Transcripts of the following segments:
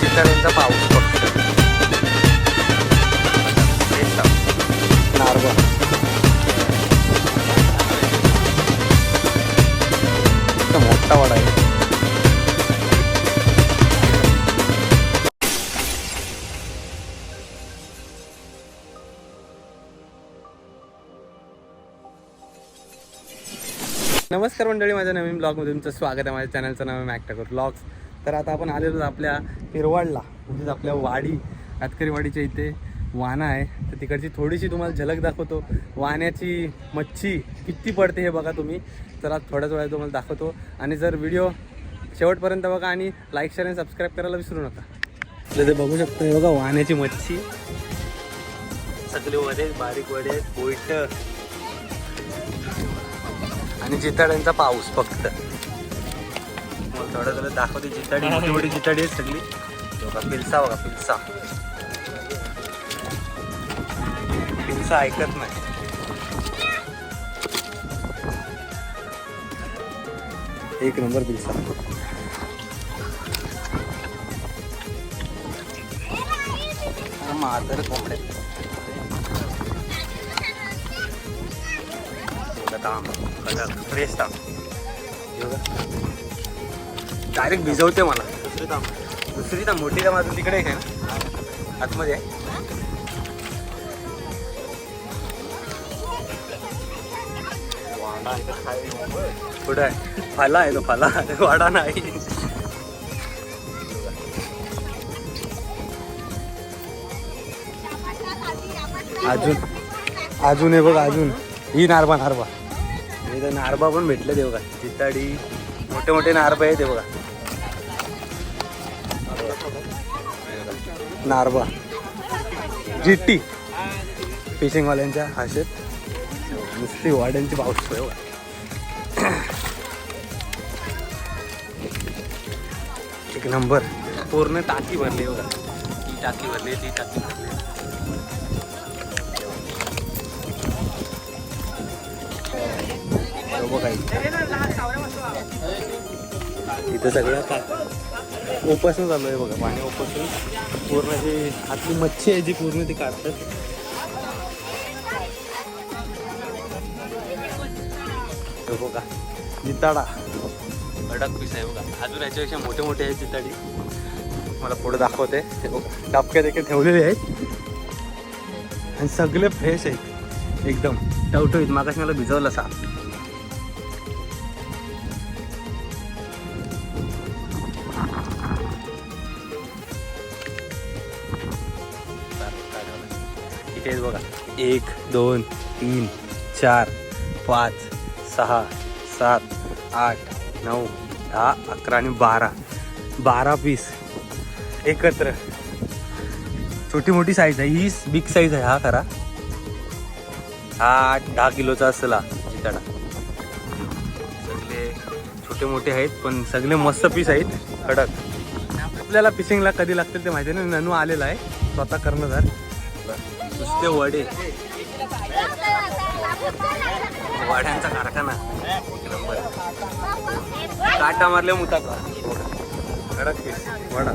जिताड्यांचा पाऊस फक्त नारबा मोठा वाडा आहे. नमस्कार मंडळी, माझ्या नवीन ब्लॉगमध्ये तुमचं स्वागत आहे. माझ्या चॅनलचं नाव आहे मॅक्टाकोर ब्लॉग्स. तर आता आपण आलेलो आपल्या हिरवाडला, म्हणजेच आपल्या वाडी कातकरी वाडीच्या इथे वाना आहे. तर तिकडची थोडीशी तुम्हाला झलक दाखवतो. वाण्याची मच्छी किती पडते हे बघा तुम्ही. तर आज थोड्याच वेळा तुम्हाला दाखवतो. आणि जर व्हिडिओ शेवटपर्यंत बघा आणि लाईक शेअर आणि सबस्क्राईब करायला विसरू नका. आपलं ते बघू शकतो हे बघा वाण्याची मच्छी, सगळे वडे बारीक वडे कोयट आणि जिताड्यांचा पाऊस फक्त. मला थोडं थोडं दाखवते. जिताडी मोठी मोठी जिताडी आहेत सगळी. बघा पिलसा, बघा पिलसा. पिलसा ऐकत नाही. एक नंबर पिलसा. मातर कोंबड्या फ्रेश ताम डायरेक्ट भिजवते मला. दुसरी ताम मोठी ताम अजून तिकडे आहे ना आतमध्ये. कुठं आहे? फाला आहे तो, फाला वाडा नाही. अजून आहे बघा. अजून ही नारबा इथं नारबा पण भेटले ते बघा. जिताडी मोठे मोठे नारबा आहे ते बघा. नारबा जिट्टी फिशिंगवाल्यांच्या हाशेत नुसती वाड्यांची पाऊस आहे बघा. एक नंबर. पूर्ण टाकी भरली बघा. ती टाकी भरली, ती टाकी भरली. इथं सगळं ओपासून चालू आहे बघा. पाणी ओपासून पूर्ण जी आतली मच्छी आहे जी पूर्ण ती काढतात. बघा जिताडा कडक पीस आहे बघा. अजून याच्यापेक्षा मोठे मोठे आहेत जिताडी. मला पुढे दाखवते. ते बघा डबक्या देखील ठेवलेले आहेत आणि सगळे फ्रेश आहेत एकदम टवटवीत. मागाशी मला भिजवलं सा. इथे बघा 1 2 3 4 5 6 7 8 9 10 11 आणि 12 पीस एकत्र. छोटी मोठी साईज आहे ही. बिग साईज आहे हा खरा. हा 8-10 किलोचा असला जिताडा. सगळे छोटे मोठे आहेत पण सगळे मस्त पीस आहेत कडक. आपल्याला फिशिंगला कधी लागतील ते माहिती नाही. ननू आलेला आहे स्वतः कर्णधार. नुसते वडे, वाड्यांचा कारखाना एक नंबर. काटा मारले मुताका कडक पीस वडा.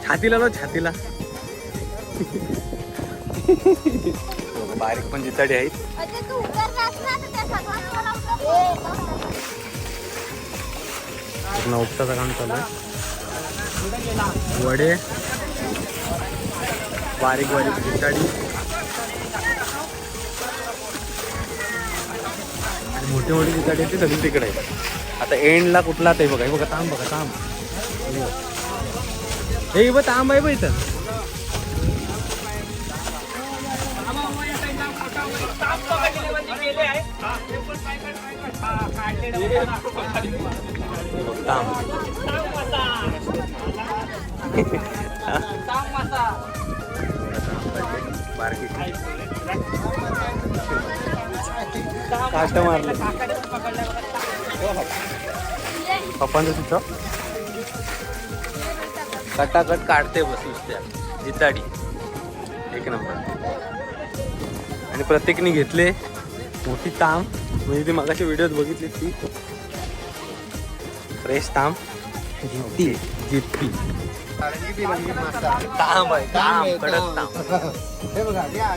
छातीला लो छातीला. बारीक पण जिताडी आहेत. पूर्ण उपचाचं काम चालू आहे. वडे बारीक बारीक जिताडी मोठे मोठे जिताडी ते सगळी तिकडे आहे. आता एंडला कुठला ते बघा. हे बघा तांब, बघा तांब. हे बघ तांब आहे बघ इथं. काट मारले पप्पांचं तिथं. कटाकट काढते बस नुसत्या जिताडी एक नंबर. आणि प्रत्येकाने घेतले मोठी ताम. म्हणजे ती मागाशी व्हिडिओत बघितली ती फ्रेश ताम जिप्पी. तांब आहे, तांब, कडक तांब. हे बघा या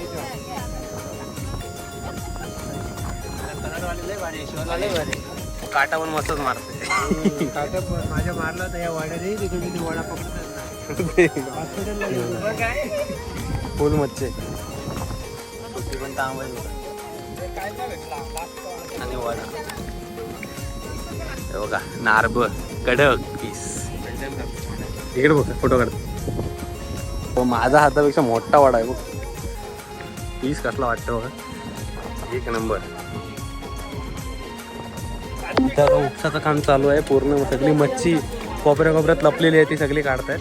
काटा पण मस्तच मारते. माझ्या मारला तर या वाड्याने तिथे मी वडा पकडत फुल मच्छी छोटी पण तांब आहे आणि वडा. हे बघा नारब कडक पीस. इकडे बघ फोटो काढ. हो माझा हातापेक्षा मोठा वडा आहे बघ. पीस कसला वाटतं बघा, एक नंबर. इथं उपसाचं काम चालू आहे. पूर्ण सगळी मच्छी कोपऱ्यात लपलेली आहे ती सगळी काढतायत.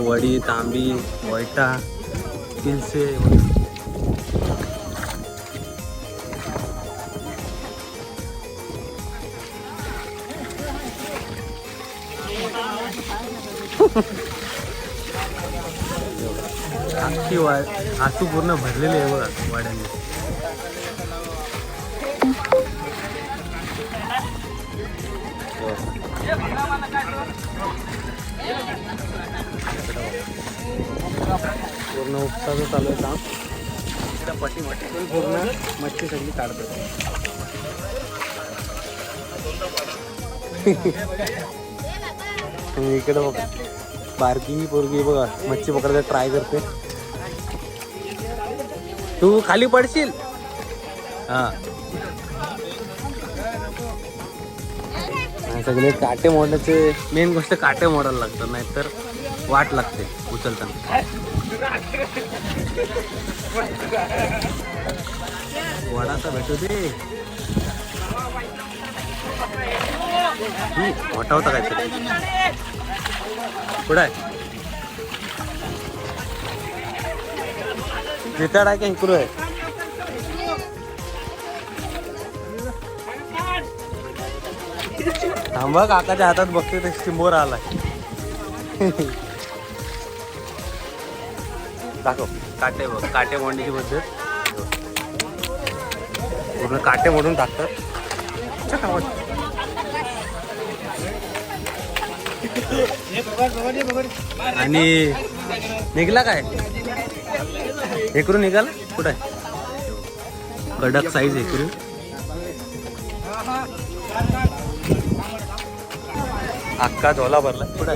वडी, तांबी, वैटा, किलसे. अख्खी आसू पूर्ण भरलेली आहे बघा वाड्यांनी. पूर्ण उपसाचं चालू आहे काम. पटी पूर्ण मच्छी सगळी काढतात. इकडे बघा बारकी पोरगी बघा मच्छी पकडायला ट्राय करते. तू खाली पडशील. हा सगळे काटे मोडायचे. मेन गोष्ट काटे मोडायला लागतात, नाहीतर वाट लागते उचलताना. वडाचा भेटू दे. मोठा होता काहीतरी. पुढे जिताड आहे का इकडू आहे. थांबा काकाच्या हातात बघते ते स्टिंबोर आलाय. दाखव काटे बघ. काटे मोडण्याची पद्धत. पूर्ण काटे मोडून टाकतात. आणि निघला काय इकडून निघाला. कुठं आहे कडक साईज इकडून. अख्खा झोला भरला. कुठं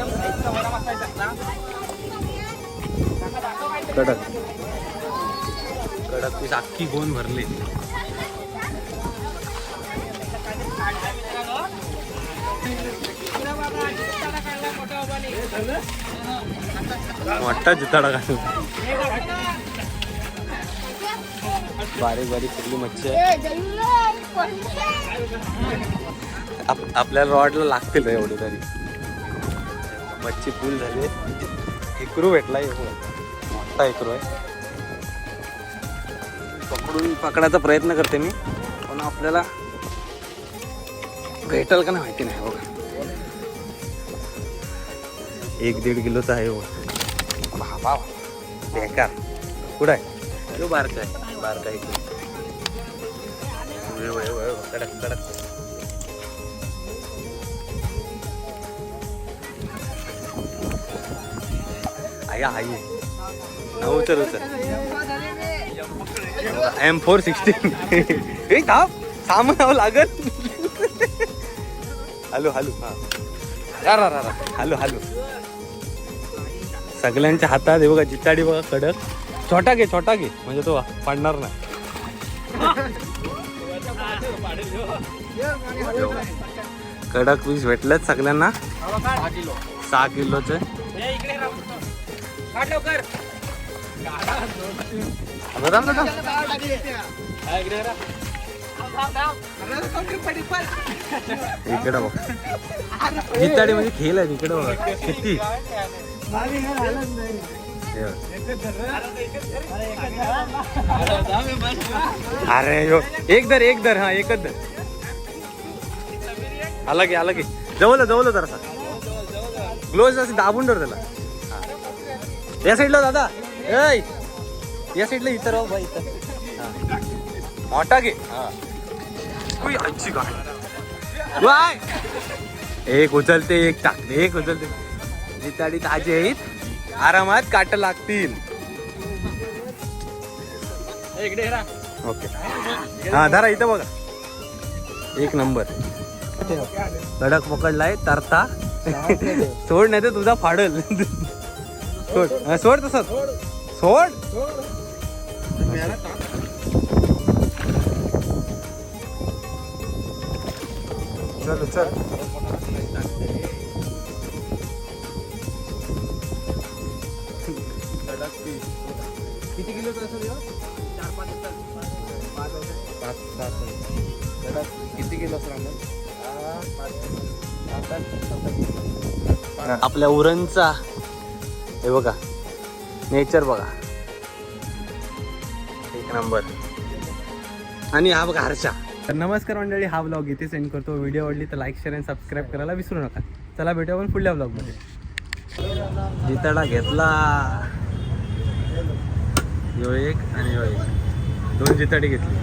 कडक कडक पीस अख्खी गोन भरली. मोठा जिताडा घालून. बारीक बारीक सगळी मच्छी आहे. आपल्याला रॉडला लागतील रे एवढे तरी. मच्छी फुल झाली. इकरू भेटला मोठा इकरू आहे. पकडायचा प्रयत्न करते मी, पण आपल्याला भेटल का नाही माहिती नाही. बघा 1-1.5 किलोचा आहे. बाबा बेकार. कुठं आहे तो बारका आहे. बारका इकडे कडक कडक. आई उचल उचल. M416. हे थांब सामान लागत. Hello hello. हा हॅलो हॅलो. सगळ्यांच्या हातात हे बघा जिताडी बघा कडक. छोटा घे म्हणजे तो पडणार नाही. कडक पीस भेटलेत सगळ्यांना. 6 किलोचे. इकडे बघ जिताडी म्हणजे खेळ आहे. इकडे बघा किती. अरे यो एक दर हा एकच दर. आला की जवळ जरासा क्लोज असं दाबून धर त्याला. या साईडला दादा. या साईडला इतर राहू भाई. इथं मोठा घे. आजची गाय एक उचलते एक टाकते एक उचलते. जिताडी ताजे आहेत आरामात काट लागतील. ओके हा धरा इथं बघा. एक नंबर कडक पकडलाय तरता. सोड नाही तर तुझा फाडल. सोड सोड तसंच सोड. चल चल. किती किलोचा असेल ह्यो? 4-5 किती किलो असेल आपल्या उरणचा हे बघा नेचर बघा एक नंबर. आणि हा बघा हर्षा. तर नमस्कार मंडळी, हा ब्लॉग इथे सेंड करतो. व्हिडिओ आवडली तर लाईक शेअर आणि सबस्क्राईब करायला विसरू नका. चला भेटूया आपण पुढल्या ब्लॉगमध्ये. जिताडा घेतला यो एक आणि यो एक. दोन जिताडी घेतली.